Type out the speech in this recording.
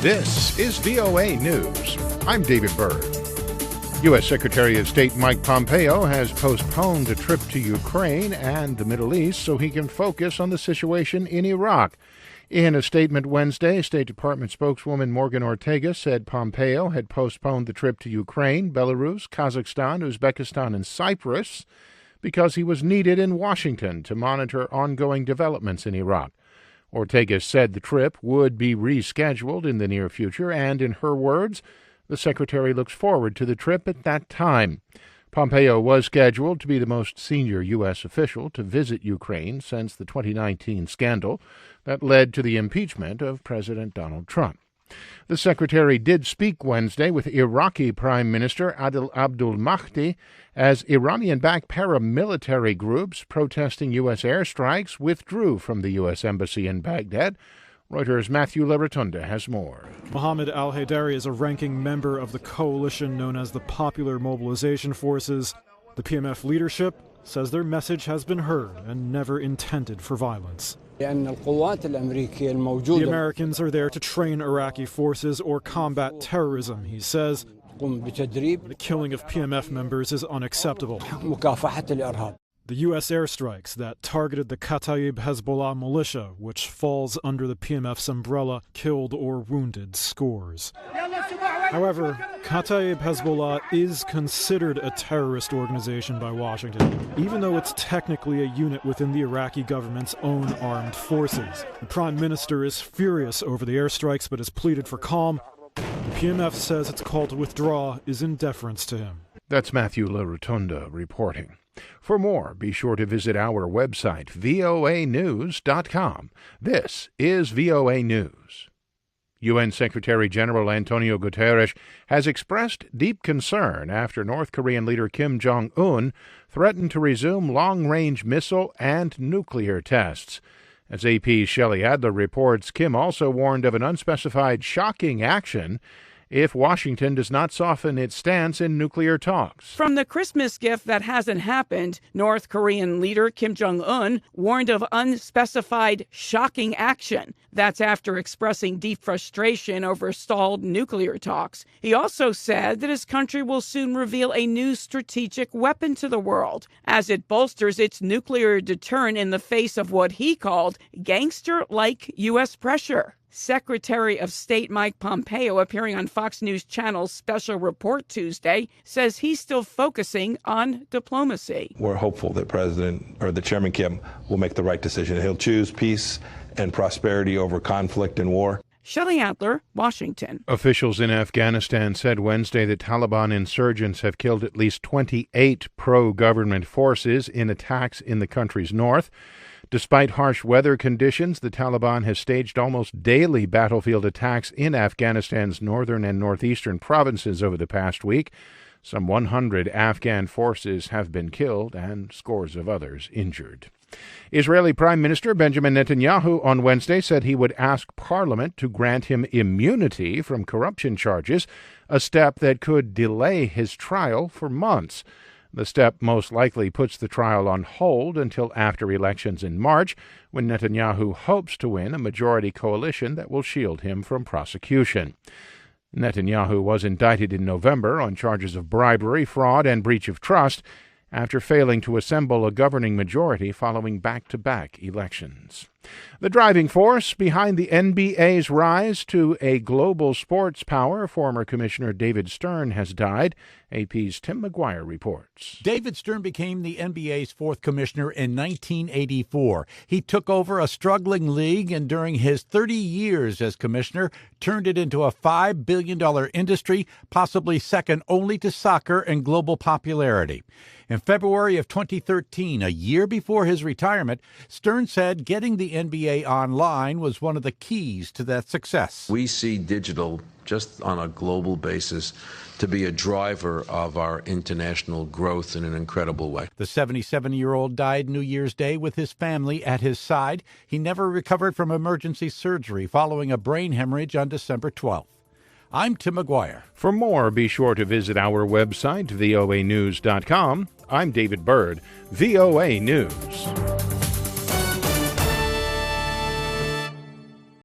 This is VOA News. I'm David Byrd. U.S. Secretary of State Mike Pompeo has postponed a trip to Ukraine and the Middle East so he can focus on the situation in Iraq. In a statement Wednesday, State Department spokeswoman Morgan Ortagus said Pompeo had postponed the trip to Ukraine, Belarus, Kazakhstan, Uzbekistan, and Cyprus because he was needed in Washington to monitor ongoing developments in Iraq. Ortagus said the trip would be rescheduled in the near future, and in her words, the secretary looks forward to the trip at that time. Pompeo was scheduled to be the most senior U.S. official to visit Ukraine since the 2019 scandal that led to the impeachment of President Donald Trump. The secretary did speak Wednesday with Iraqi Prime Minister Abdul Mahdi as Iranian-backed paramilitary groups protesting U.S. airstrikes withdrew from the U.S. Embassy in Baghdad. Reuters Matthew Larotonda has more. Mohammed al-Haidari is a ranking member of the coalition known as the Popular Mobilization Forces. The PMF leadership says their message has been heard and never intended for violence. The Americans are there to train Iraqi forces or combat terrorism, he says. The killing of PMF members is unacceptable. The U.S. airstrikes that targeted the Kataib Hezbollah militia, which falls under the PMF's umbrella, killed or wounded scores. However, Kataib Hezbollah is considered a terrorist organization by Washington, even though it's technically a unit within the Iraqi government's own armed forces. The Prime Minister is furious over the airstrikes but has pleaded for calm. The PMF says its call to withdraw is in deference to him. That's Matthew Larotonda reporting. For more, be sure to visit our website, voanews.com. This is VOA News. UN Secretary-General Antonio Guterres has expressed deep concern after North Korean leader Kim Jong-un threatened to resume long-range missile and nuclear tests. As AP's Shelley Adler reports, Kim also warned of an unspecified shocking action if Washington does not soften its stance in nuclear talks. From the Christmas gift that hasn't happened, North Korean leader Kim Jong-un warned of unspecified shocking action. That's after expressing deep frustration over stalled nuclear talks. He also said that his country will soon reveal a new strategic weapon to the world as it bolsters its nuclear deterrent in the face of what he called gangster-like U.S. pressure. Secretary of State Mike Pompeo, appearing on Fox News Channel's Special Report Tuesday, says he's still focusing on diplomacy. We're hopeful that the Chairman Kim will make the right decision. He'll choose peace and prosperity over conflict and war. Shelley Adler, Washington. Officials in Afghanistan said Wednesday that Taliban insurgents have killed at least 28 pro-government forces in attacks in the country's north. Despite harsh weather conditions, the Taliban has staged almost daily battlefield attacks in Afghanistan's northern and northeastern provinces over the past week. Some 100 Afghan forces have been killed and scores of others injured. Israeli Prime Minister Benjamin Netanyahu on Wednesday said he would ask Parliament to grant him immunity from corruption charges, a step that could delay his trial for months. The step most likely puts the trial on hold until after elections in March, when Netanyahu hopes to win a majority coalition that will shield him from prosecution. Netanyahu was indicted in November on charges of bribery, fraud, and breach of trust after failing to assemble a governing majority following back-to-back elections. The driving force behind the NBA's rise to a global sports power, former Commissioner David Stern, has died. AP's Tim McGuire reports. David Stern became the NBA's fourth commissioner in 1984. He took over a struggling league and during his 30 years as commissioner turned it into a $5 billion industry, possibly second only to soccer in global popularity. In February of 2013, a year before his retirement, Stern said getting the NBA online was one of the keys to that success. We see digital, just on a global basis, to be a driver of our international growth in an incredible way. The 77-year-old died New Year's Day with his family at his side. He never recovered from emergency surgery following a brain hemorrhage on December 12th. I'm Tim McGuire. For more, be sure to visit our website, voanews.com. I'm David Byrd, VOA News.